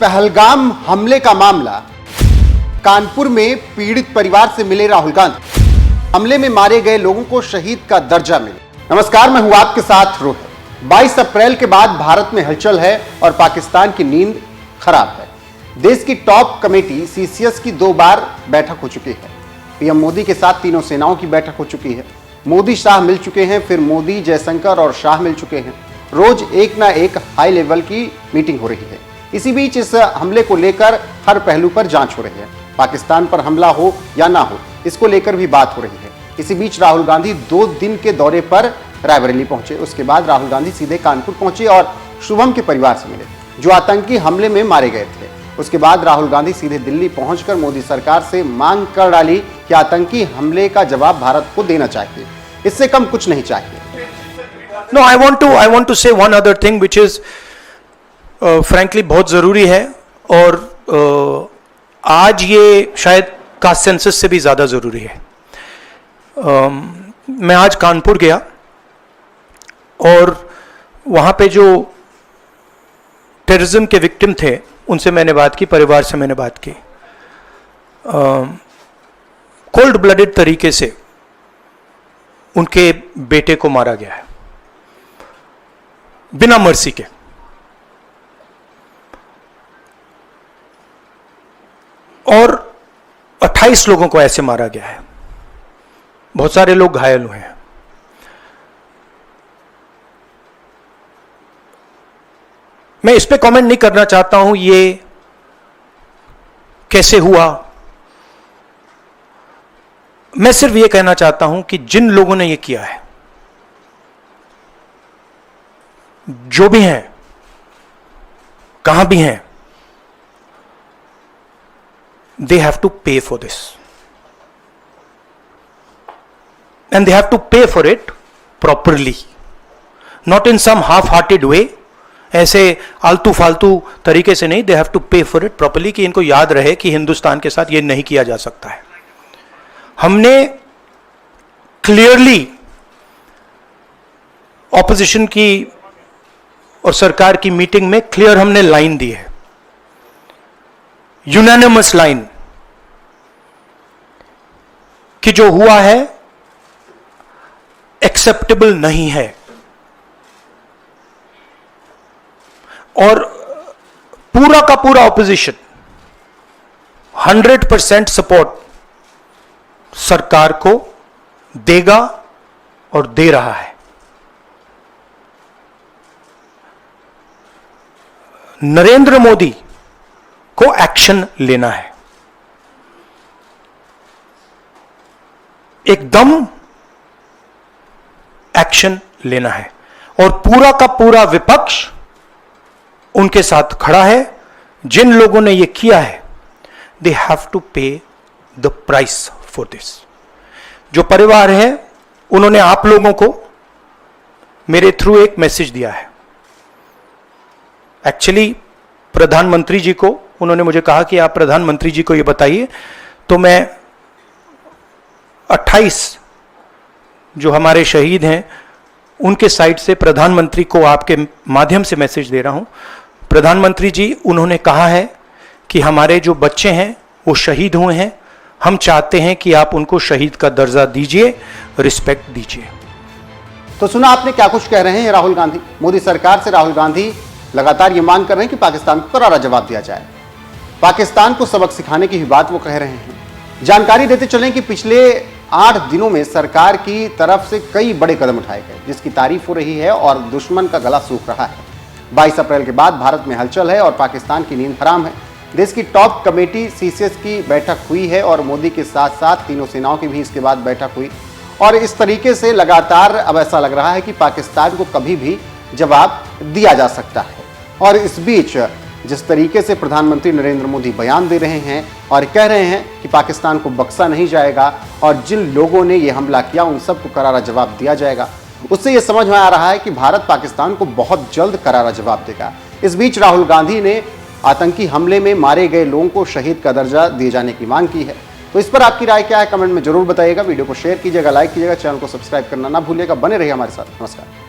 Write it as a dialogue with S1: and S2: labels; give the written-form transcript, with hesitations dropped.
S1: पहलगाम हमले का मामला, कानपुर में पीड़ित परिवार से मिले राहुल गांधी, हमले में मारे गए लोगों को शहीद का दर्जा मिले। नमस्कार, मैं हूं आपके साथ रोहित। 22 अप्रैल के बाद भारत में हलचल है और पाकिस्तान की नींद खराब है। देश की टॉप कमेटी सीसीएस की 2 बार बैठक हो चुकी है। पीएम मोदी के साथ तीनों सेनाओं की बैठक हो चुकी है। मोदी शाह मिल चुके हैं, फिर मोदी जयशंकर और शाह मिल चुके हैं। रोज एक ना एक हाई लेवल की मीटिंग हो रही है। इसी बीच इस हमले को लेकर हर पहलू पर जांच हो रही है। पाकिस्तान पर हमला हो या ना हो, इसको लेकर भी बात हो रही है। इसी बीच राहुल गांधी 2 दिन के दौरे पर रायबरेली पहुंचे। उसके बाद राहुल गांधी सीधे कानपुर पहुंचे और शुभम के परिवार से मिले, जो आतंकी हमले में मारे गए थे। उसके बाद राहुल गांधी सीधे दिल्ली पहुंचकर मोदी सरकार से मांग कर डाली कि आतंकी हमले का जवाब भारत को देना चाहिए, इससे कम कुछ नहीं चाहिए।
S2: No, I want to say one other thing which is frankly बहुत ज़रूरी है और आज ये शायद कास्ट सेंसस से भी ज़्यादा ज़रूरी है। मैं आज कानपुर गया और वहाँ पे जो टेररिज्म के विक्टिम थे उनसे मैंने बात की, परिवार से मैंने बात की। कोल्ड ब्लडेड तरीके से उनके बेटे को मारा गया है, बिना मर्सी के। और 28 लोगों को ऐसे मारा गया है, बहुत सारे लोग घायल हुए हैं। मैं इस पे कमेंट नहीं करना चाहता हूं ये कैसे हुआ। मैं सिर्फ ये कहना चाहता हूं कि जिन लोगों ने ये किया है, जो भी हैं, कहां भी हैं, they have to pay for this and they have to pay for it properly, not in some half-hearted way, ऐसे आलतू फालतू तरीके से नहीं। they have to pay for it properly, कि इनको याद रहे कि हिंदुस्तान के साथ ये नहीं किया जा सकता है। हमने क्लियरली ऑपोजिशन की और सरकार की मीटिंग में क्लियर हमने लाइन दी है, यूनानिमस लाइन, कि जो हुआ है एक्सेप्टेबल नहीं है। और पूरा का पूरा ऑपोजिशन 100% सपोर्ट सरकार को देगा और दे रहा है। नरेंद्र मोदी को एक्शन लेना है, एकदम एक्शन लेना है। और पूरा का पूरा विपक्ष उनके साथ खड़ा है। जिन लोगों ने ये किया है, दे हैव टू पे द प्राइस फॉर दिस। जो परिवार है, उन्होंने आप लोगों को मेरे थ्रू एक मैसेज दिया है। एक्चुअली प्रधानमंत्री जी को उन्होंने मुझे कहा कि आप प्रधानमंत्री जी को ये बताइए, तो मैं 28 जो हमारे शहीद हैं उनके साइड से प्रधानमंत्री को आपके माध्यम से मैसेज दे रहा हूं। प्रधानमंत्री जी, उन्होंने कहा है कि हमारे जो बच्चे हैं वो शहीद हुए हैं, हम चाहते हैं कि आप उनको शहीद का दर्जा दीजिए, रिस्पेक्ट दीजिए।
S1: तो सुना आपने क्या कुछ कह रहे हैं राहुल गांधी। मोदी सरकार से राहुल गांधी लगातार ये मांग कर रहे हैं कि पाकिस्तान को करारा जवाब दिया जाए। पाकिस्तान को सबक सिखाने की भी बात वो कह रहे हैं। जानकारी देते चलें कि पिछले 8 दिनों में सरकार की तरफ से कई बड़े कदम उठाए गए, जिसकी तारीफ हो रही है और दुश्मन का गला सूख रहा है। 22 अप्रैल के बाद भारत में हलचल है और पाकिस्तान की नींद हराम है। देश की टॉप कमेटी सीसीएस की बैठक हुई है और मोदी के साथ साथ तीनों सेनाओं की भी इसके बाद बैठक हुई। और इस तरीके से लगातार अब ऐसा लग रहा है कि पाकिस्तान को कभी भी जवाब दिया जा सकता है। और इस बीच जिस तरीके से प्रधानमंत्री नरेंद्र मोदी बयान दे रहे हैं और कह रहे हैं कि पाकिस्तान को बख्शा नहीं जाएगा और जिन लोगों ने यह हमला किया उन सबको करारा जवाब दिया जाएगा, उससे यह समझ में आ रहा है कि भारत पाकिस्तान को बहुत जल्द करारा जवाब देगा। इस बीच राहुल गांधी ने आतंकी हमले में मारे गए लोगों को शहीद का दर्जा दिए जाने की मांग की है। तो इस पर आपकी राय क्या है, कमेंट में जरूर बताइएगा। वीडियो को शेयर कीजिएगा, लाइक कीजिएगा, चैनल को सब्सक्राइब करना ना भूलिएगा। बने रहिए हमारे साथ। नमस्कार।